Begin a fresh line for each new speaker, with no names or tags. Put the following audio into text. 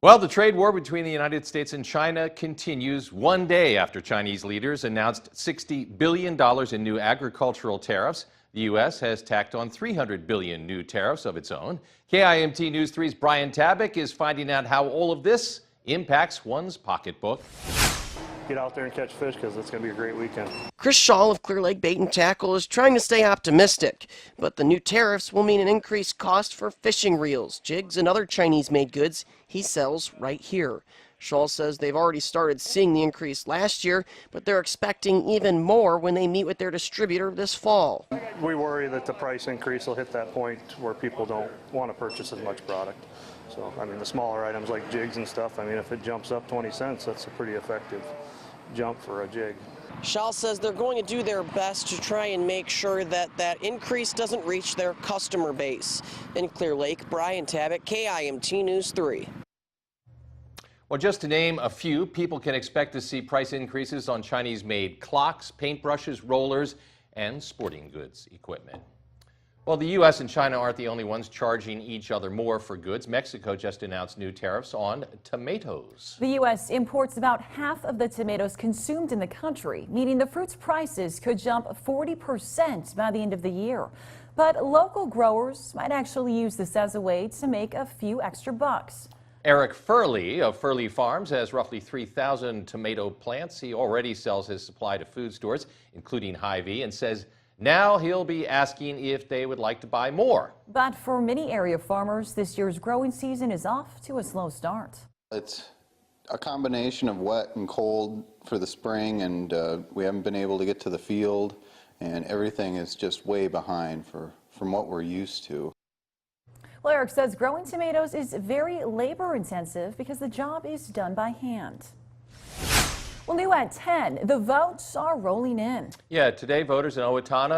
Well, the trade war between the United States and China continues one day after Chinese leaders announced $60 billion in new agricultural tariffs. The U.S. has tacked on $300 billion new tariffs of its own. KIMT News 3's Brian Tabak is finding out how all of this impacts one's pocketbook.
Get out there and catch fish because it's going to be a great weekend.
Chris Shaw of Clear Lake Bait and Tackle is trying to stay optimistic, but the new tariffs will mean an increased cost for fishing reels, jigs, and other Chinese-made goods he sells right here. Shaw says they've already started seeing the increase last year, but they're expecting even more when they meet with their distributor this fall.
We worry that the price increase will hit that point where people don't want to purchase as much product. So, I mean, the smaller items like jigs and stuff, I mean, if it jumps up 20 cents, that's a pretty effective jump for a jig.
Shaw says they're going to do their best to try and make sure that that increase doesn't reach their customer base. In Clear Lake, Brian Tabak, KIMT News 3.
Well, just to name a few, people can expect to see price increases on Chinese-made clocks, paintbrushes, rollers, and sporting goods equipment. Well, the U.S. and China aren't the only ones charging each other more for goods. Mexico just announced new tariffs on tomatoes.
The U.S. imports about half of the tomatoes consumed in the country, meaning the fruit's prices could jump 40% by the end of the year. But local growers might actually use this as a way to make a few extra bucks.
Eric Furley of Furley Farms has roughly 3,000 tomato plants. He already sells his supply to food stores, including Hy-Vee, and says now he'll be asking if they would like to buy more.
But for many area farmers, this year's growing season is off to a slow start.
It's a combination of wet and cold for the spring, and we haven't been able to get to the field, and everything is just way behind from what we're used to.
Well, Eric says growing tomatoes is very labor intensive because the job is done by hand. Well, new at 10, the votes are rolling in.
Yeah, today voters in Owatonna